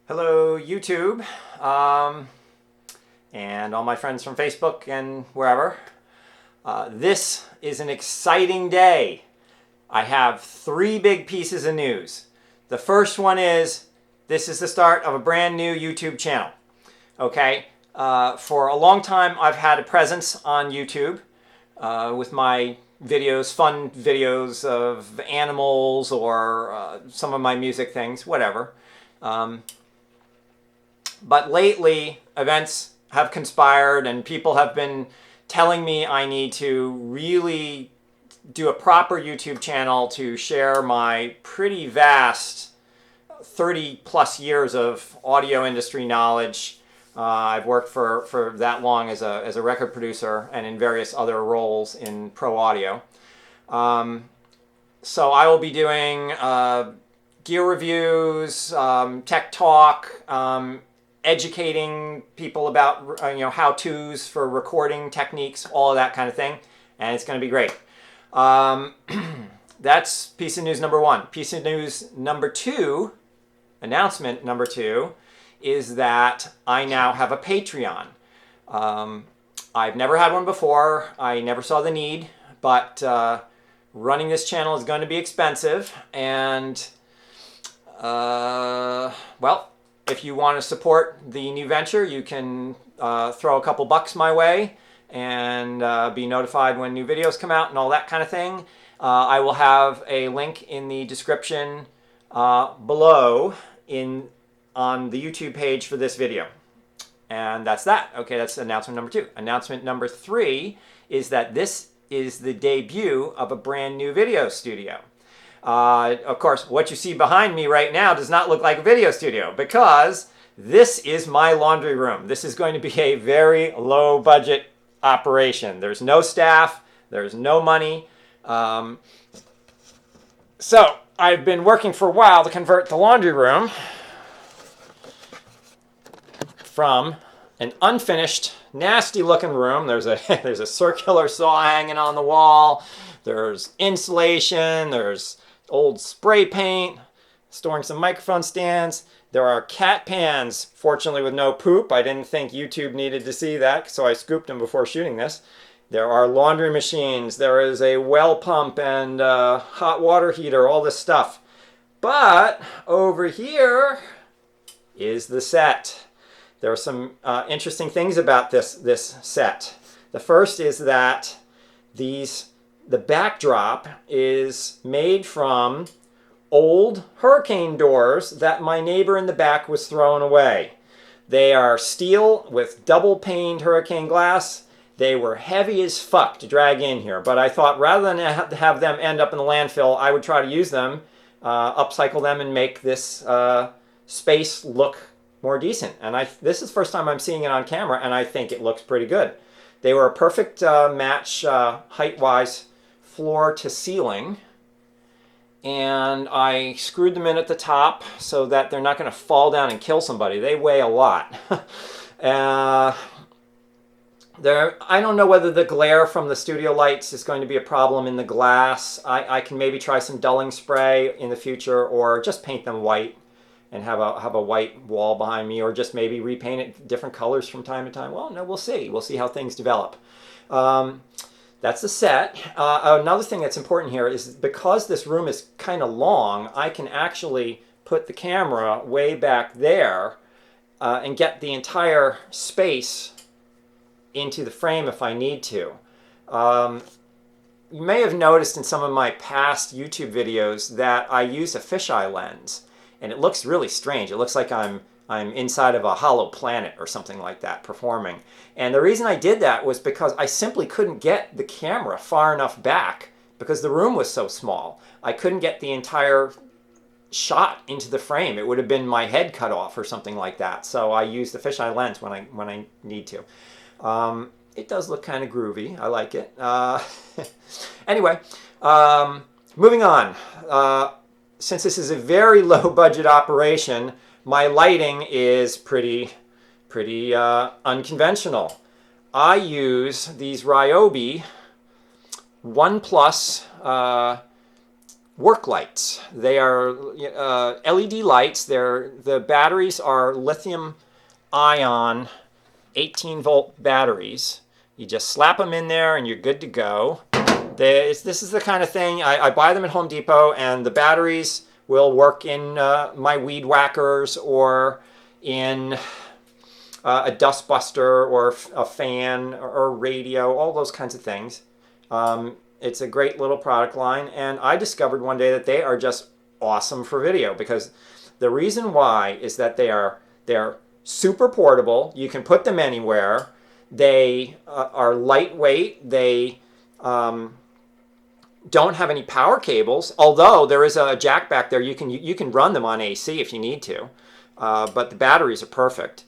Hello, YouTube, and all my friends from Facebook and wherever. This is an exciting day. I have three big pieces of news. The first one is this is the start of a brand new YouTube channel. Okay, for a long time I've had a presence on YouTube with my videos, fun videos of animals or some of my music things, whatever. But lately, events have conspired and people have been telling me I need to really do a proper YouTube channel to share my pretty vast 30 plus years of audio industry knowledge. I've worked for that long as a record producer and in various other roles in pro audio. So I will be doing gear reviews, tech talk, educating people about how-tos for recording techniques, all of that kind of thing, and it's going to be great. That's piece of news number one. Piece of news number two, announcement number two, is that I now have a Patreon. I've never had one before. I never saw the need, but running this channel is going to be expensive, and well, if you want to support the new venture, you can throw a couple bucks my way and be notified when new videos come out and all that kind of thing. I will have a link in the description below on the YouTube page for this video. And that's that. Okay, that's announcement number two. Announcement number three is that this is the debut of a brand new video studio. Of course, what you see behind me right now does not look like a video studio because this is my laundry room. This is going to be a very low budget operation. There's no staff, there's no money. So I've been working for a while to convert the laundry room from an unfinished, nasty looking room. There's a circular saw hanging on the wall. There's insulation, there's old spray paint, storing some microphone stands. There are cat pans, fortunately with no poop. I didn't think YouTube needed to see that, so I scooped them before shooting this. There are laundry machines. There is a well pump and hot water heater, all this stuff. But over here is the set. There are some interesting things about this set. The first is that the backdrop is made from old hurricane doors that my neighbor in the back was throwing away. They are steel with double-paned hurricane glass. They were heavy as fuck to drag in here, but I thought rather than have them end up in the landfill, I would try to use them, upcycle them, and make this space look more decent. And this is the first time I'm seeing it on camera, and I think it looks pretty good. They were a perfect match height-wise, floor to ceiling, and I screwed them in at the top so that they're not going to fall down and kill somebody. They weigh a lot. I don't know whether the glare from the studio lights is going to be a problem in the glass. I can maybe try some dulling spray in the future, or just paint them white and have a white wall behind me, or just maybe repaint it different colors from time to time. Well, no, we'll see. We'll see how things develop. That's the set. Another thing that's important here is because this room is kind of long, I can actually put the camera way back there and get the entire space into the frame if I need to. You may have noticed in some of my past YouTube videos that I use a fisheye lens, and it looks really strange. It looks like I'm inside of a hollow planet or something like that performing. And the reason I did that was because I simply couldn't get the camera far enough back because the room was so small. I couldn't get the entire shot into the frame. It would have been my head cut off or something like that. So I use the fisheye lens when I need to. It does look kind of groovy. I like it. Anyway, moving on. Since this is a very low budget operation, my lighting is pretty unconventional. I use these Ryobi 1 Plus work lights. They are LED lights. The batteries are lithium ion 18-volt batteries. You just slap them in there and you're good to go. This is the kind of thing, I buy them at Home Depot, and the batteries will work in my weed whackers or in a dust buster or a fan or a radio, all those kinds of things. It's a great little product line, and I discovered one day that they are just awesome for video, because the reason why is that they're super portable. You can put them anywhere. They are lightweight. They don't have any power cables, although there is a jack back there. You can run them on AC if you need to, but the batteries are perfect.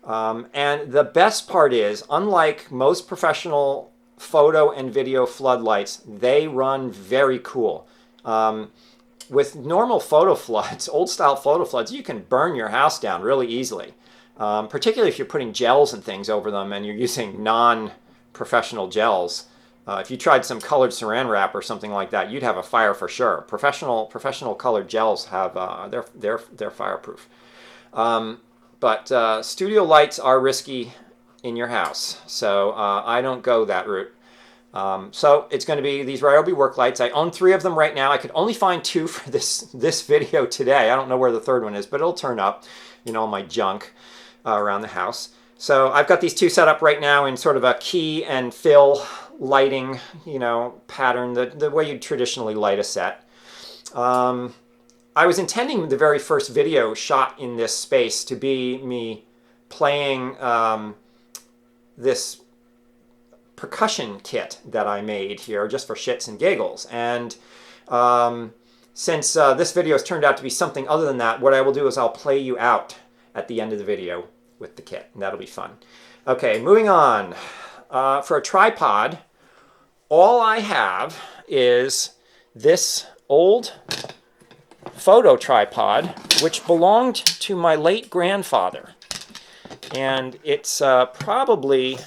And the best part is, unlike most professional photo and video floodlights, they run very cool. With normal photo floods, old style photo floods, you can burn your house down really easily, particularly if you're putting gels and things over them and you're using non-professional gels. If you tried some colored saran wrap or something like that, you'd have a fire for sure. Professional colored gels have they're fireproof. But studio lights are risky in your house, so I don't go that route. So it's going to be these Ryobi work lights. I own 3 of them right now. I could only find 2 for this video today. I don't know where the 3rd one is, but it'll turn up, my junk around the house. So I've got these 2 set up right now in sort of a key and fill lighting, pattern, the way you traditionally light a set. I was intending the very first video shot in this space to be me playing this percussion kit that I made here just for shits and giggles. And since this video has turned out to be something other than that, what I will do is I'll play you out at the end of the video with the kit, and that'll be fun. Okay, moving on. For a tripod, all I have is this old photo tripod, which belonged to my late grandfather. And it's probably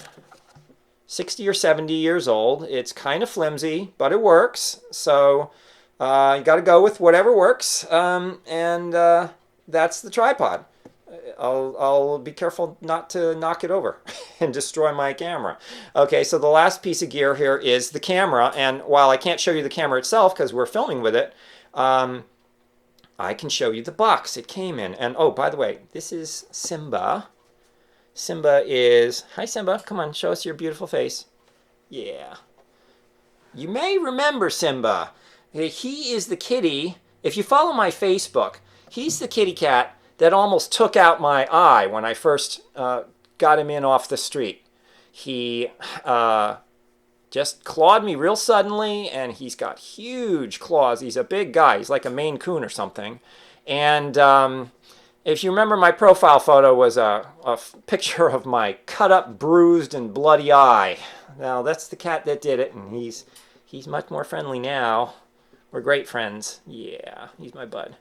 60 or 70 years old. It's kind of flimsy, but it works. So you got to go with whatever works. And that's the tripod. I'll be careful not to knock it over and destroy my camera. Okay, so the last piece of gear here is the camera. And while I can't show you the camera itself because we're filming with it, I can show you the box it came in. And oh, by the way, this is Simba. Simba is... Hi, Simba. Come on, show us your beautiful face. Yeah. You may remember Simba. He is the kitty. If you follow my Facebook, he's the kitty cat that almost took out my eye when I first got him in off the street. He just clawed me real suddenly, and he's got huge claws. He's a big guy. He's like a Maine Coon or something. And if you remember, my profile photo was a picture of my cut up, bruised, and bloody eye. Now, that's the cat that did it, and he's much more friendly now. We're great friends. Yeah, he's my bud.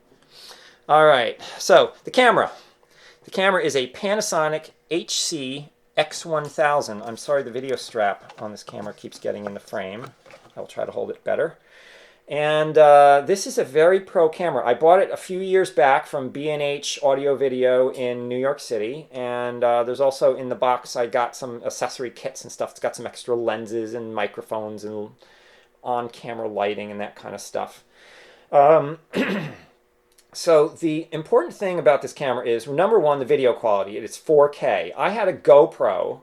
All right, so the camera. The camera is a Panasonic HC X1000. I'm sorry the video strap on this camera keeps getting in the frame. I'll try to hold it better. And this is a very pro camera. I bought it a few years back from B&H Audio Video in New York City. And there's also in the box, I got some accessory kits and stuff. It's got some extra lenses and microphones and on-camera lighting and that kind of stuff. So the important thing about this camera is, number one, the video quality. It's 4K. I had a GoPro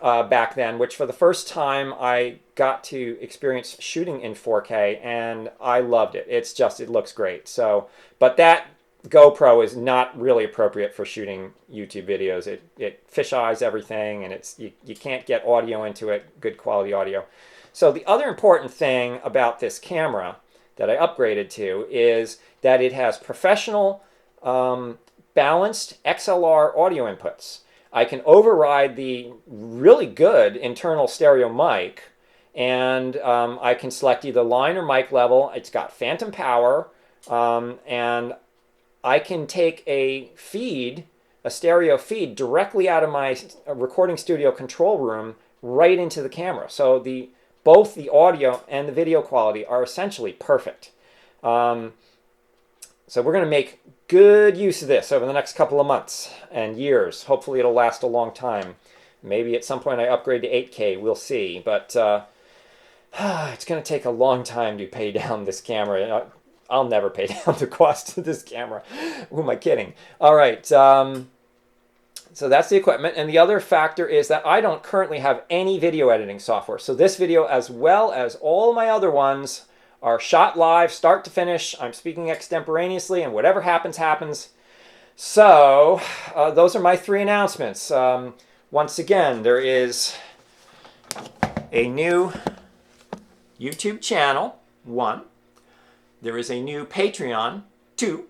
back then, which for the first time I got to experience shooting in 4K, and I loved it. It looks great. So, but that GoPro is not really appropriate for shooting YouTube videos. It fisheyes everything, and you can't get audio into it, good quality audio. So the other important thing about this camera that I upgraded to is that it has professional balanced XLR audio inputs. I can override the really good internal stereo mic, and I can select either line or mic level. It's got phantom power, and I can take a stereo feed directly out of my recording studio control room right into the camera. So both the audio and the video quality are essentially perfect. So we're going to make good use of this over the next couple of months and years. Hopefully it'll last a long time. Maybe at some point I upgrade to 8K. We'll see. But it's going to take a long time to pay down this camera. I'll never pay down the cost of this camera. Who am I kidding? All right. So that's the equipment. And the other factor is that I don't currently have any video editing software. So this video, as well as all my other ones, are shot live, start to finish. I'm speaking extemporaneously, and whatever happens, happens. So those are my 3 announcements. Once again, there is a new YouTube channel, 1. There is a new Patreon, 2.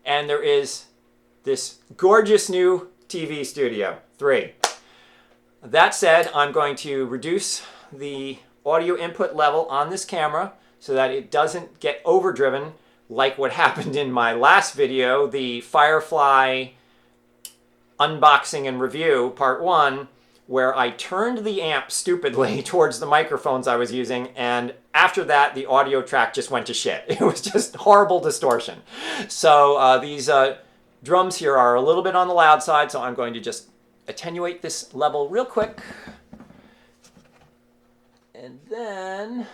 And there is this gorgeous new TV studio, 3. That said, I'm going to reduce the audio input level on this camera so that it doesn't get overdriven like what happened in my last video, the Firefly unboxing and review, part 1, where I turned the amp stupidly towards the microphones I was using, and after that, the audio track just went to shit. It was just horrible distortion. So these drums here are a little bit on the loud side, so I'm going to just attenuate this level real quick. And then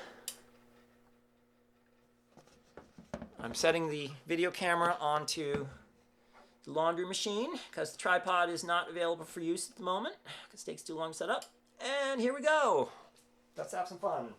I'm setting the video camera onto the laundry machine because the tripod is not available for use at the moment because it takes too long to set up. And here we go. Let's have some fun.